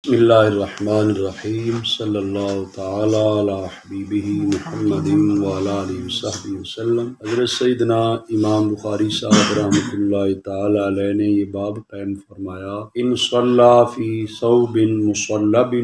بسم اللہ الرحمن الرحیم صلی اللہ تعالی علی حبیبہ محمد وعلی آلہ وصحبہ وسلم۔ حضرت سیدنا امام بخاری صاحب رحمۃ اللہ تعالی علیہ نے یہ باب قائم فرمایا، ان صلی فی ثوب مصلب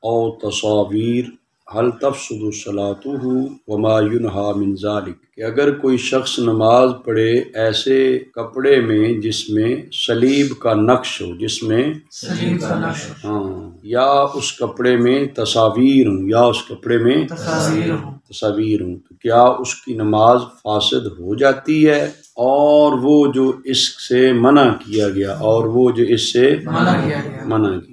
او تصاویر هل تفسد صلاتہ وما ینہی من ذلک، کہ اگر کوئی شخص نماز پڑھے ایسے کپڑے میں جس میں صلیب کا نقش ہو، جس میں صلیب کا نقش یا اس کپڑے میں تصاویر ہوں، یا اس کپڑے میں تصاویر ہوں، تو کیا اس کی نماز فاسد ہو جاتی ہے؟ اور وہ جو اس سے منع کیا گیا،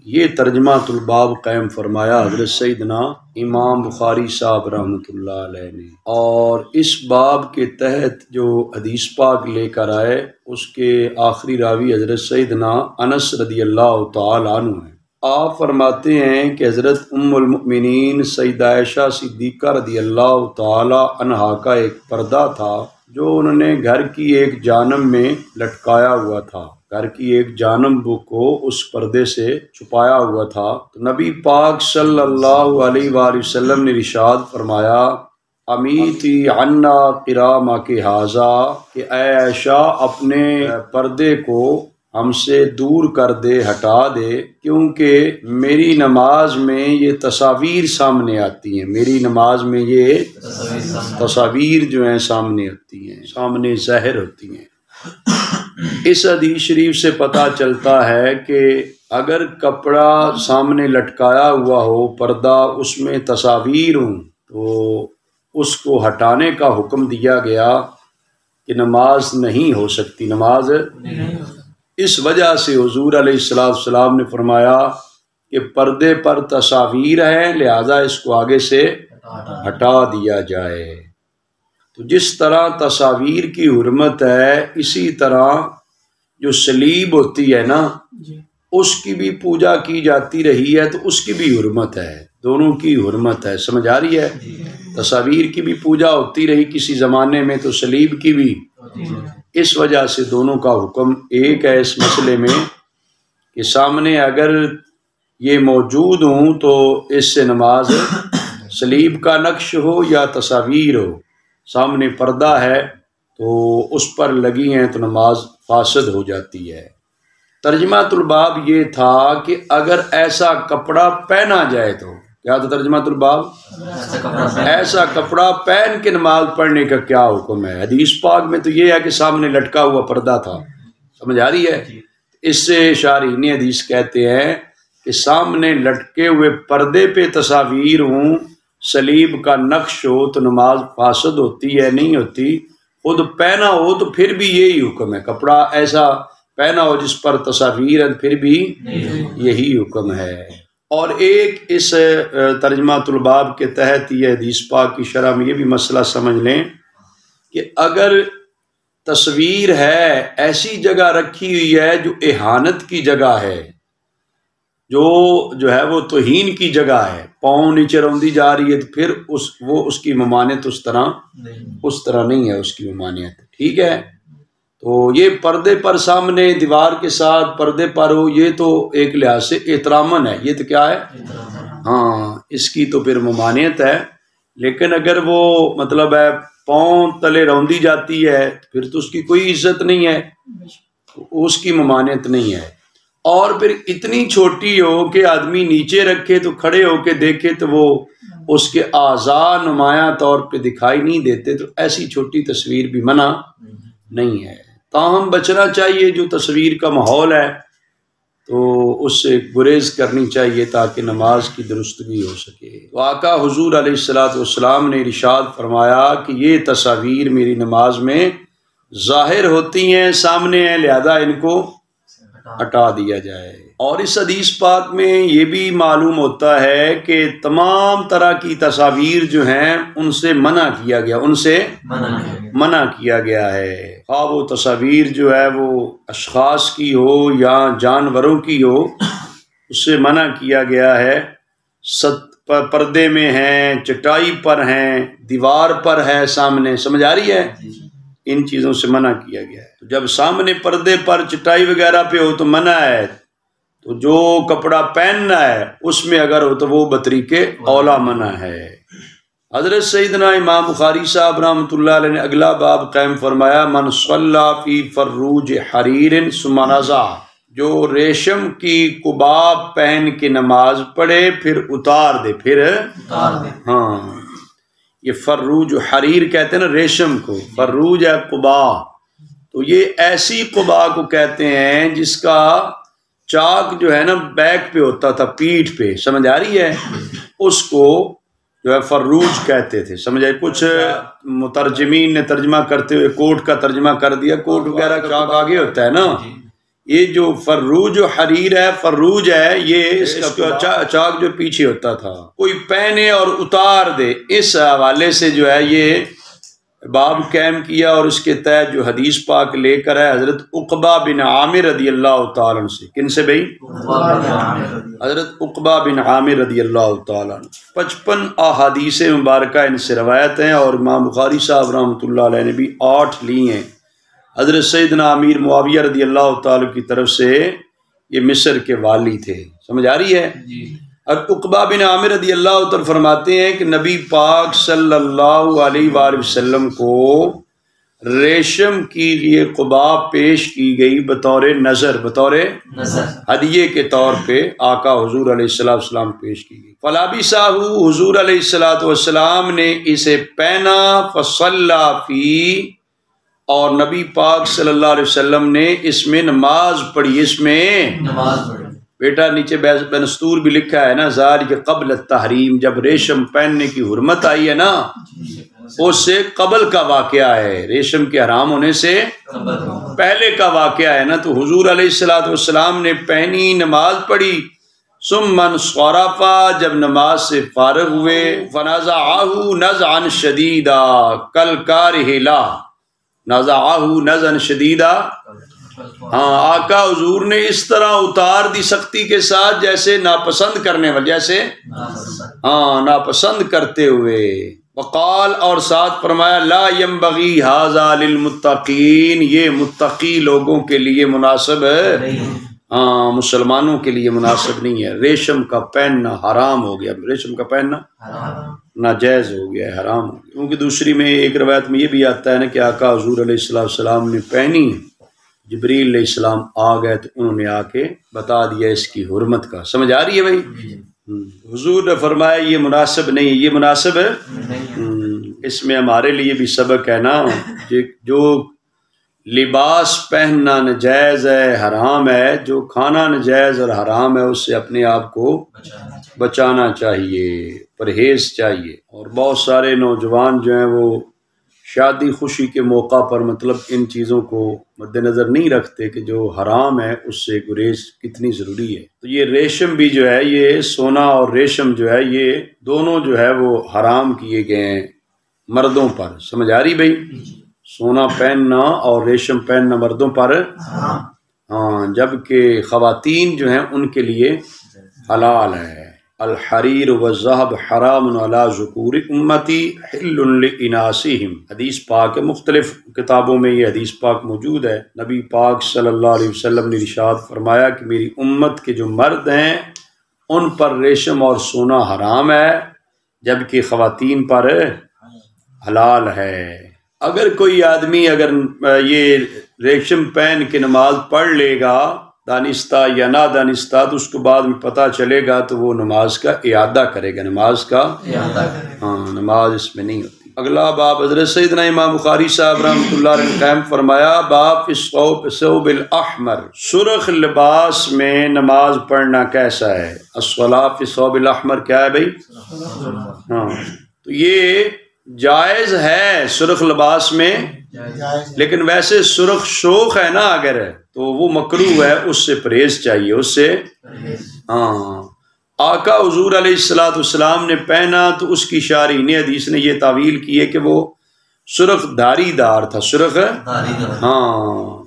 یہ ترجمہ الباب قائم فرمایا حضرت سیدنا امام بخاری صاحب رحمۃ اللہ علیہ نے۔ اور اس باب کے تحت جو حدیث پاک لے کر آئے، اس کے آخری راوی حضرت سیدنا انس رضی اللہ تعالی عنہ ہیں۔ آپ فرماتے ہیں کہ حضرت ام المؤمنین سیدہ عائشہ صدیقہ رضی اللہ تعالی عنہا کا ایک پردہ تھا جو انہوں نے گھر کی ایک جانب میں لٹکایا ہوا تھا، گھر کی ایک جانب کو اس پردے سے چھپایا ہوا تھا۔ تو نبی پاک صلی اللہ علیہ وآلہ وسلم نے ارشاد فرمایا، امیتی عنا قرامک ھذا، کہ اے عائشہ اپنے پردے کو ہم سے دور کر دے، ہٹا دے، کیونکہ میری نماز میں یہ تصاویر سامنے آتی ہیں، میری نماز میں یہ تصاویر جو ہیں سامنے آتی ہیں، سامنے ظاہر ہوتی ہیں۔ اس حدیث شریف سے پتہ چلتا ہے کہ اگر کپڑا سامنے لٹکایا ہوا ہو، پردہ، اس میں تصاویر ہوں، تو اس کو ہٹانے کا حکم دیا گیا کہ نماز نہیں ہو سکتی، نماز نہیں ہو سکتی۔ اس وجہ سے حضور علیہ السلام نے فرمایا کہ پردے پر تصاویر ہیں، لہذا اس کو آگے سے ہٹا دیا جائے۔ تو جس طرح تصاویر کی حرمت ہے، اسی طرح جو صلیب ہوتی ہے نا، اس کی بھی پوجا کی جاتی رہی ہے، تو اس کی بھی حرمت ہے، دونوں کی حرمت ہے۔ سمجھ آ رہی ہے؟ تصاویر کی بھی پوجا ہوتی رہی کسی زمانے میں، تو صلیب کی بھی۔ اس وجہ سے دونوں کا حکم ایک ہے اس مسئلے میں کہ سامنے اگر یہ موجود ہوں تو اس سے نماز، صلیب کا نقش ہو یا تصاویر ہو، سامنے پردہ ہے تو اس پر لگی ہیں تو نماز فاسد ہو جاتی ہے۔ ترجمہ الباب یہ تھا کہ اگر ایسا کپڑا پہنا جائے تو کیا تھا ترجمہ الباب؟ ایسا کپڑا پہن کے نماز پڑھنے کا کیا حکم ہے؟ حدیث پاک میں تو یہ ہے کہ سامنے لٹکا ہوا پردہ تھا، سمجھ آ رہی ہے؟ اس سے شارحین حدیث کہتے ہیں کہ سامنے لٹکے ہوئے پردے پہ تصاویر ہوں، صلیب کا نقش ہو، تو نماز فاسد ہوتی ہے؟ نہیں ہوتی۔ خود پہنا ہو تو پھر بھی یہی حکم ہے، کپڑا ایسا پہنا ہو جس پر تصاویر ہے، پھر بھی یہی حکم ہے۔ اور ایک اس ترجمہ الباب کے تحت یہ حدیث پاک کی شرح میں یہ بھی مسئلہ سمجھ لیں کہ اگر تصویر ہے، ایسی جگہ رکھی ہوئی ہے جو اہانت کی جگہ ہے، جو ہے وہ توہین کی جگہ ہے، پاؤں نیچے روندی جا رہی ہے، تو پھر اس کی ممانعت اس طرح نہیں ہے، اس کی ممانعت، ٹھیک ہے؟ تو یہ پردے پر سامنے دیوار کے ساتھ پردے پر ہو، یہ تو ایک لحاظ سے احتراماً ہے، یہ تو کیا ہے؟ ہاں، اس کی تو پھر ممانعت ہے۔ لیکن اگر وہ مطلب ہے پاؤں تلے روندی جاتی ہے، پھر تو اس کی کوئی عزت نہیں ہے، اس کی ممانعت نہیں ہے۔ اور پھر اتنی چھوٹی ہو کہ آدمی نیچے رکھے تو کھڑے ہو کے دیکھے تو وہ اس کے اعضاء نمایاں طور پہ دکھائی نہیں دیتے، تو ایسی چھوٹی تصویر بھی منع نہیں ہے۔ تاہم بچنا چاہیے، جو تصویر کا ماحول ہے تو اس سے گریز کرنی چاہیے تاکہ نماز کی درستگی ہو سکے۔ تو آقا حضور علیہ السلام نے ارشاد فرمایا کہ یہ تصاویر میری نماز میں ظاہر ہوتی ہیں، سامنے ہیں، لہذا ان کو ہٹا دیا جائے۔ اور اس حدیث پاک میں یہ بھی معلوم ہوتا ہے کہ تمام طرح کی تصاویر جو ہیں ان سے منع کیا گیا ہے، خواہ وہ تصاویر جو ہے وہ اشخاص کی ہو یا جانوروں کی ہو، اس سے منع کیا گیا ہے۔ پردے میں ہیں، چٹائی پر ہیں، دیوار پر ہے سامنے، سمجھ آ رہی ہے؟ ان چیزوں سے منع کیا گیا ہے۔ تو جب سامنے پردے پر چٹائی وغیرہ پہ ہو تو منع ہے، تو تو جو کپڑا پہننا ہے اس میں اگر ہو تو وہ بطریق اولا منع ہے۔ حضرت سیدنا امام بخاری صاحب رحمۃ اللہ علیہ نے اگلا باب قائم فرمایا، من صلی فی فروج حریر ثم نزع، جو ریشم کی قبا پہن کے نماز پڑھے پھر اتار دے، ہاں یہ فروج حریر کہتے ہیں نا ریشم کو، فروج ہے قبا، تو یہ ایسی قبا کو کہتے ہیں جس کا چاک جو ہے نا بیک پہ ہوتا تھا، پیٹھ پہ، سمجھ آ رہی ہے، اس کو جو ہے فروج کہتے تھے، سمجھے؟ کچھ مترجمین نے ترجمہ کرتے ہوئے کوٹ کا ترجمہ کر دیا، کوٹ وغیرہ چاک آگے ہوتا ہے نا، یہ جو فروج و حریر ہے، فروج ہے یہ اس کا چاک جو پیچھے ہوتا تھا، کوئی پہنے اور اتار دے، اس حوالے سے جو ہے یہ باب قائم کیا، اور اس کے تحت جو حدیث پاک لے کر ہے حضرت عقبہ بن عامر رضی اللہ تعالیٰ عنہ سے، کن سے بھائی؟ حضرت عقبہ بن عامر رضی اللہ تعالیٰ عنہ، 55 احادیث مبارکہ ان سے روایت ہیں، اور امام بخاری صاحب رحمۃ اللہ علیہ نے بھی 8 لی ہیں۔ حضرت سیدنا امیر معاویہ رضی اللہ تعالیٰ کی طرف سے یہ مصر کے والی تھے، سمجھ آ رہی ہے؟ اور عقبہ بن عامر رضی اللہ تعالیٰ فرماتے ہیں کہ نبی پاک صلی اللہ علیہ وآلہ وسلم کو ریشم کی لیے قبا پیش کی گئی بطور نظر، بطور ہدیے کے طور پہ آقا حضور علیہ السلام پیش کی گئی۔ فلابسہ، حضور علیہ السلام نے اسے پہنا، فصلی فی، اور نبی پاک صلی اللہ علیہ وسلم نے اس میں نماز پڑھی، اس میں نماز پڑھی۔ بیٹا نیچے بنستور بھی لکھا ہے نا، ذالک قبل التحریم، جب ریشم پہننے کی حرمت آئی ہے نا اس سے قبل کا واقعہ ہے، ریشم کے حرام ہونے سے پہلے کا واقعہ ہے نا، تو حضور علیہ السلام نے پہنی، نماز پڑھی، ثم انصرف، جب نماز سے فارغ ہوئے، فنزعہ نزعا شدیدا کالکارہ لا، نزعہ نزعا شدیدا، ہاں آقا حضور نے اس طرح اتار دی سختی کے ساتھ جیسے ناپسند کرنے والے، جیسے ہاں ناپسند کرتے ہوئے۔ وقال، اور ساتھ فرمایا، لا ينبغي هذا للمتقین، یہ متقی لوگوں کے لیے مناسب ہے، ہاں مسلمانوں کے لیے مناسب نہیں ہے، ریشم کا پہننا حرام ہو گیا، ریشم کا پہننا ناجائز ہو گیا ہے، حرام ہو گیا۔ کیونکہ دوسری میں ایک روایت میں یہ بھی آتا ہے نا کہ آقا حضور علیہ السلام نے پہنی، جبریل علیہ السلام آ گئے تو انہوں نے آ کے بتا دیا اس کی حرمت کا، سمجھ آ رہی ہے بھائی؟ حضور نے فرمایا یہ مناسب نہیں، یہ مناسب ہے، اس میں ہمارے لیے بھی سبق ہے نا، جو لباس پہننا ناجائز ہے، حرام ہے، جو کھانا ناجائز اور حرام ہے، اس سے اپنے آپ کو بچانا چاہیے، پرہیز چاہیے۔ اور بہت سارے نوجوان جو ہیں وہ شادی خوشی کے موقع پر مطلب ان چیزوں کو مد نظر نہیں رکھتے کہ جو حرام ہے اس سے گریز کتنی ضروری ہے۔ تو یہ ریشم بھی جو ہے، یہ سونا اور ریشم جو ہے، یہ دونوں جو ہے وہ حرام کیے گئے ہیں مردوں پر، سمجھ آ رہی بھائی؟ سونا پہننا اور ریشم پہننا مردوں پر ہاں، جبکہ خواتین جو ہیں ان کے لیے حلال ہے۔ الحریر والذہب حرام علی ذکور امتی حل لاناثہم، حدیث پاک ہے، مختلف کتابوں میں یہ حدیث پاک موجود ہے۔ نبی پاک صلی اللہ علیہ وسلم نے ارشاد فرمایا کہ میری امت کے جو مرد ہیں ان پر ریشم اور سونا حرام ہے، جبکہ خواتین پر حلال ہے۔ اگر کوئی آدمی اگر یہ ریشم پہن کے نماز پڑھ لے گا دانستہ یا نہ دانستہ، تو اس کو بعد میں پتہ چلے گا تو وہ نماز کا اعادہ کرے گا، نماز کا ہاں، نماز اس میں نہیں ہوتی۔ اگلا باب حضرت سیدنا امام بخاری صاحب رحمۃ اللہ علیہ نے قائم فرمایا، باب فی الثوب الاحمر، سرخ لباس میں نماز پڑھنا کیسا ہے؟ الصلاۃ فی الثوب الاحمر کیا ہے بھائی؟ ہاں، تو یہ جائز ہے سرخ لباس میں، لیکن ویسے سرخ شوخ ہے نا اگر تو وہ مکروہ ہے، اس سے پرہیز چاہیے، اس سے ہاں۔ آقا حضور علیہ السلام نے پہنا تو اس کی شارحین حدیث نے یہ تعویل کی ہے کہ وہ سرخ دھاری دار تھا، سرخ ہاں،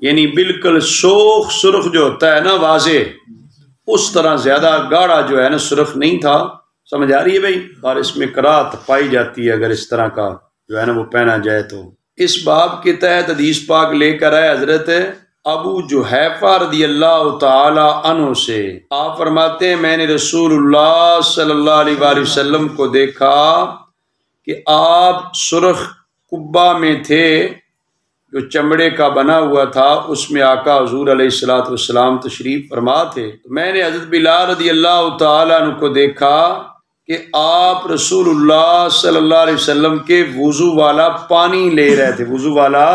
یعنی بالکل شوخ سرخ جو ہوتا ہے نا واضح، اس طرح زیادہ گاڑھا جو ہے نا سرخ نہیں تھا، سمجھ آ رہی ہے بھائی؟ اور اس میں کراہت پائی جاتی ہے اگر اس طرح کا جو ہے نا وہ پہنا جائے تو۔ اس باب کے تحت حدیث پاک لے کر آئے حضرت ابو جحیفہ رضی اللہ تعالی عنہ سے، آپ فرماتے ہیں میں نے رسول اللہ صلی اللہ علیہ وآلہ وسلم کو دیکھا کہ آپ سرخ قبہ میں تھے جو چمڑے کا بنا ہوا تھا، اس میں آقا حضور علیہ الصلوۃ والسلام تشریف فرما تھے۔ تو میں نے حضرت بلال رضی اللہ تعالیٰ عنہ کو دیکھا کہ آپ رسول اللہ صلی اللہ علیہ وسلم کے وضو والا پانی لے رہے تھے، وضو والا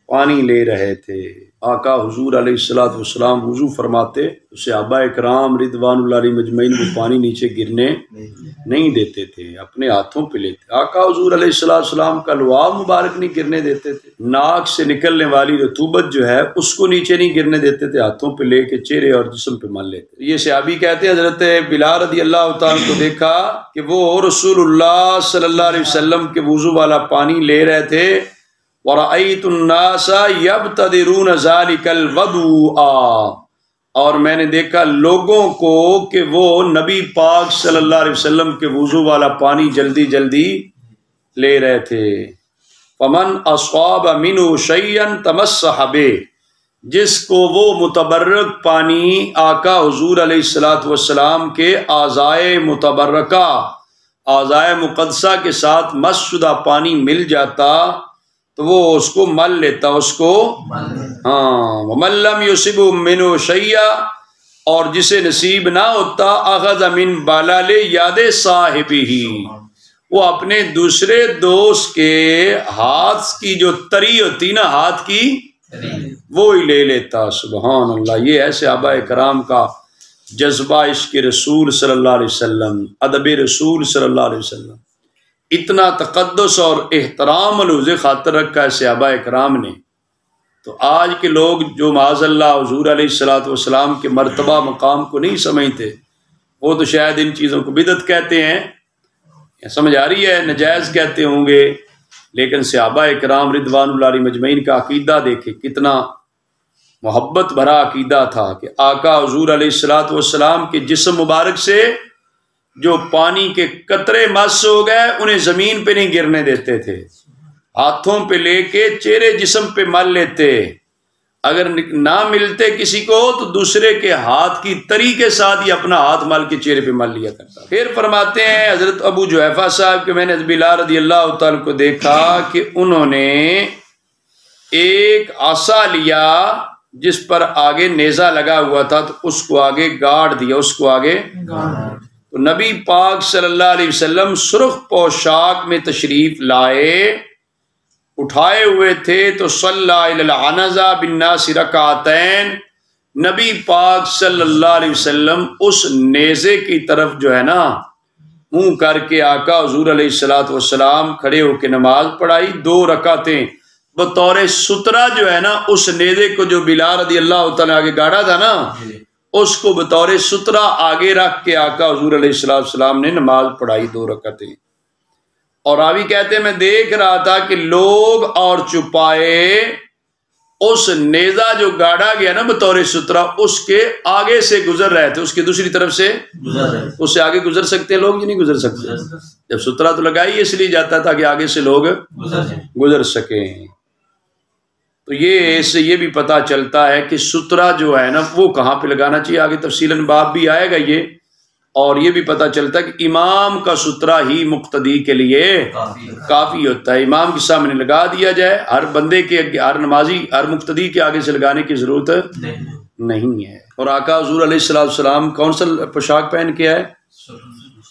پانی لے رہے تھے۔ آقا حضور علیہ الصلوۃ والسلام وضو فرماتے تو صحابہ کرام رضوان اللہ علیہ مجمعین وہ پانی نیچے گرنے نہیں دیتے تھے، اپنے ہاتھوں پہ لیتے۔ آقا حضور علیہ الصلوۃ والسلام کا لعاب مبارک نہیں گرنے دیتے تھے، ناک سے نکلنے والی رطوبت جو ہے اس کو نیچے نہیں گرنے دیتے تھے، ہاتھوں پہ لے کے چہرے اور جسم پہ مل لیتے۔ یہ صحابی کہتے ہیں حضرت بلال رضی اللہ تعالیٰ کو دیکھا کہ وہ رسول اللہ صلی اللہ علیہ وسلم کے وضو والا پانی لے رہے تھے، وَرَأَيْتُ النَّاسَ يَبْتَدِرُونَ ذَلِكَ الْوَضُوءَ، اور میں نے دیکھا لوگوں کو کہ وہ نبی پاک صلی اللہ علیہ وسلم کے وضو والا پانی جلدی جلدی لے رہے تھے۔ فَمَنْ أَصَابَ مِنْهُ شَيْئًا تَمَسَّحَ بِهِ، جس کو وہ متبرک پانی آقا حضور علیہ الصلوۃ والسلام کے اعضائے متبرکہ، اعضائے مقدسہ کے ساتھ مس شدہ پانی مل جاتا تو وہ اس کو مل لیتا، اس کو وَمَن لَّمْ يُصِبْهُ مِنْهُ شَيْئًا، اور جسے نصیب نہ ہوتا أَخَذَ مِن بَلَلِ يَدِ صَاحِبِهِ، وہ اپنے دوسرے دوست کے ہاتھ کی جو تری ہوتی نا، ہاتھ کی وہی لے لیتا۔ سبحان اللہ، یہ ہے صحابہ کرام کا جذبہ عشق رسول صلی اللہ علیہ وسلم، ادب رسول صلی اللہ علیہ وسلم، اتنا تقدس اور احترام ملحوظ خاطر رکھا ہے صحابہ کرام نے۔ تو آج کے لوگ جو معاذ اللہ حضور علیہ الصلوۃ والسلام کے مرتبہ مقام کو نہیں سمجھتے، وہ تو شاید ان چیزوں کو بدعت کہتے ہیں، سمجھ آ رہی ہے، نجائز کہتے ہوں گے، لیکن صحابہ کرام رضوان اللہ علیہ مجمعین کا عقیدہ دیکھے کتنا محبت بھرا عقیدہ تھا کہ آقا حضور علیہ الصلوۃ والسلام کے جسم مبارک سے جو پانی کے قطرے مس ہو گئے انہیں زمین پہ نہیں گرنے دیتے تھے، ہاتھوں پہ لے کے چہرے جسم پہ مل لیتے، اگر نہ ملتے کسی کو تو دوسرے کے ہاتھ کی تری کے ساتھ ہی اپنا ہاتھ مل کے چہرے پہ مل لیا کرتا۔ پھر فرماتے ہیں حضرت ابو جحیفہ صاحب کہ میں نے بلال رضی اللہ تعالیٰ کو دیکھا کہ انہوں نے ایک عصا لیا جس پر آگے نیزہ لگا ہوا تھا، تو اس کو آگے گاڑ دیا، اس کو آگے تو نبی پاک صلی اللہ علیہ وسلم سرخ پوشاک میں تشریف لائے، اٹھائے ہوئے تھے، تو صلی علی العنزہ بالناس رکعتین، نبی پاک صلی اللہ علیہ وسلم اس نیزے کی طرف جو ہے نا منہ کر کے آقا حضور علیہ الصلوۃ والسلام کھڑے ہو کے نماز پڑھائی 2 رکعتیں بطور سترہ جو ہے نا، اس نیزے کو جو بلال رضی اللہ تعالیٰ آگے گاڑا تھا نا، اس کو بطور سترہ آگے رکھ کے آقا حضور علیہ الصلوۃ والسلام نے نماز پڑھائی 2 رکعتیں۔ اور راوی کہتے ہیں میں دیکھ رہا تھا کہ لوگ اور چپائے اس نیزہ جو گاڑا گیا نا بطور سترہ، اس کے آگے سے گزر رہے تھے، اس کی دوسری طرف سے اس سے آگے گزر سکتے ہیں لوگ یا نہیں گزر سکتے؟ جب سترہ تو لگائی اس لیے جاتا تھا کہ آگے سے لوگ گزر سکیں۔ تو یہ اس سے یہ بھی پتہ چلتا ہے کہ سترہ جو ہے نا وہ کہاں پہ لگانا چاہیے، آگے تفصیلاً باب بھی آئے گا یہ، اور یہ بھی پتہ چلتا ہے کہ امام کا سترہ ہی مقتدی کے لیے کافی ہوتا ہے، امام کے سامنے لگا دیا جائے، ہر بندے کے ہر نمازی ہر مقتدی کے آگے سے لگانے کی ضرورت نہیں ہے۔ اور آقا حضور علیہ الصلوۃ والسلام کون سا پوشاک پہن کے آئے؟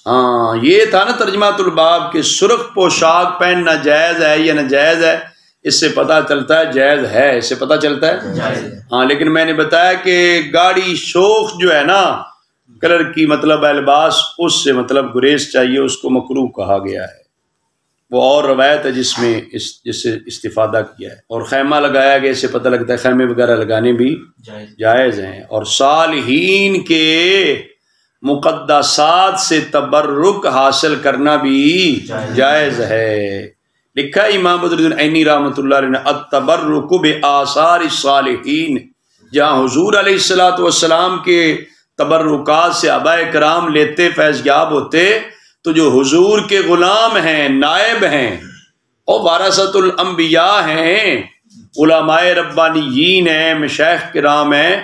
ہاں، یہ تھا نا ترجمہ الباب کہ سرخ پوشاک پہننا جائز ہے یا ناجائز ہے، اس سے پتہ چلتا ہے جائز ہے، اس سے پتہ چلتا ہے ہاں، لیکن میں نے بتایا کہ گاڑی شوخ جو ہے نا کلر کی مطلب ہے لباس، اس سے مطلب گریز چاہیے، اس کو مکروہ کہا گیا ہے۔ وہ اور روایت ہے جس میں جس سے استفادہ کیا ہے، اور خیمہ لگایا گیا، اس سے پتہ لگتا ہے خیمے وغیرہ لگانے بھی جائز ہیں، اور صالحین کے مقدسات سے تبرک حاصل کرنا بھی جائز ہے۔ لکھا امام بدر الدین عینی رحمۃ اللہ علیہ نے التبرک بآثار الصالحین، جہاں حضور علیہ الصلوۃ والسلام کے تبرکات سے صحابہ کرام لیتے فیض یاب ہوتے، تو جو حضور کے غلام ہیں، نائب ہیں اور وارثۃ الانبیاء ہیں، علماء ربانیین ہیں، مشائخ کرام ہیں،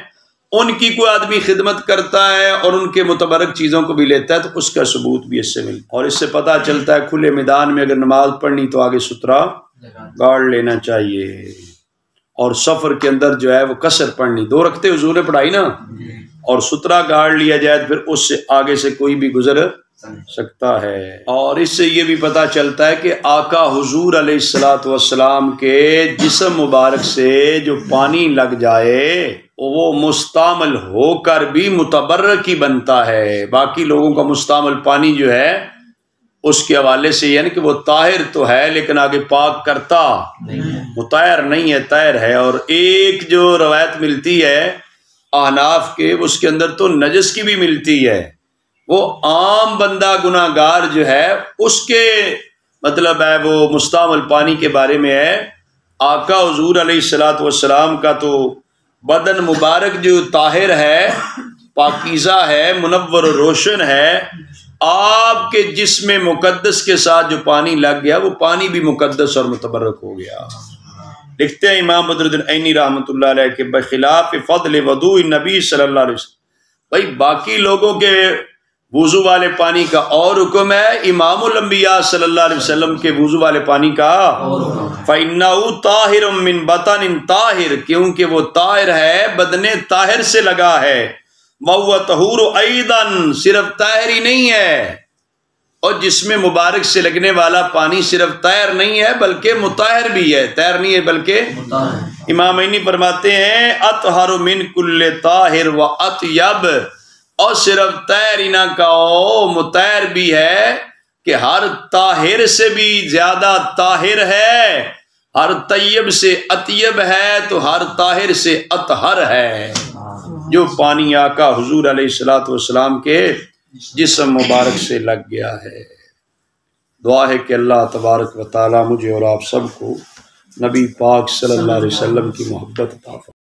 ان کی کوئی آدمی خدمت کرتا ہے اور ان کے متبرک چیزوں کو بھی لیتا ہے تو اس کا ثبوت بھی اس سے ملتا ہے۔ اور اس سے پتہ چلتا ہے کھلے میدان میں اگر نماز پڑھنی تو آگے سترا گاڑ لینا چاہیے، اور سفر کے اندر جو ہے وہ قصر پڑھنی، 2 رکعتیں حضور نے پڑھائی نا، اور سترا گاڑ لیا جائے تو پھر اس سے آگے سے کوئی بھی گزر سکتا ہے۔ اور اس سے یہ بھی پتہ چلتا ہے کہ آقا حضور علیہ الصلوۃ والسلام کے جسم مبارک سے جو پانی لگ جائے وہ مستعمل ہو کر بھی متبرک ہی بنتا ہے۔ باقی لوگوں کا مستعمل پانی جو ہے اس کے حوالے سے یعنی کہ وہ طاہر تو ہے لیکن آگے پاک کرتا مطہر نہیں ہے، طاہر ہے۔ اور ایک جو روایت ملتی ہے احناف کے، اس کے اندر تو نجس کی بھی ملتی ہے، وہ عام بندہ گناہ گار جو ہے اس کے مطلب ہے وہ مستعمل پانی کے بارے میں ہے۔ آقا حضور علیہ الصلوۃ والسلام کا تو بدن مبارک جو طاہر ہے، پاکیزہ ہے، منور و روشن ہے، آپ کے جسم مقدس کے ساتھ جو پانی لگ گیا وہ پانی بھی مقدس اور متبرک ہو گیا۔ لکھتے ہیں امام بدر الدین عینی رحمۃ اللہ علیہ کہ بخلاف فضل وضوء النبی صلی اللہ علیہ وسلم، بھائی باقی لوگوں کے وضو والے پانی کا اور حکم ہے، امام الانبیاء صلی اللہ علیہ وسلم کے وضو والے پانی کا فَإِنَّهُ طَاهِرٌ مِّن بَطَنٍ طَاهِرٌ، کیونکہ وہ طاہر ہے، بدن طاہر سے لگا ہے، وَهُوَ طَهُورُ أَيْضًا، صرف طاہر ہی نہیں ہے، اور جسم مبارک سے لگنے والا پانی صرف طاہر نہیں ہے بلکہ مطہر بھی ہے، طاہر نہیں ہے بلکہ امام عینی فرماتے ہیں اطہر من کل طاہر و اطیب، اور صرف طاہر ہی نہ کہو مطہر بھی ہے کہ ہر طاہر سے بھی زیادہ طاہر ہے، ہر طیب سے اطیب ہے تو ہر طاہر سے اطہر ہے، جو پانی آقا حضور علیہ الصلوۃ والسلام کے جسم مبارک سے لگ گیا ہے۔ دعا ہے کہ اللہ تبارک و تعالی مجھے اور آپ سب کو نبی پاک صلی اللہ علیہ وسلم کی محبت عطا فرمائے۔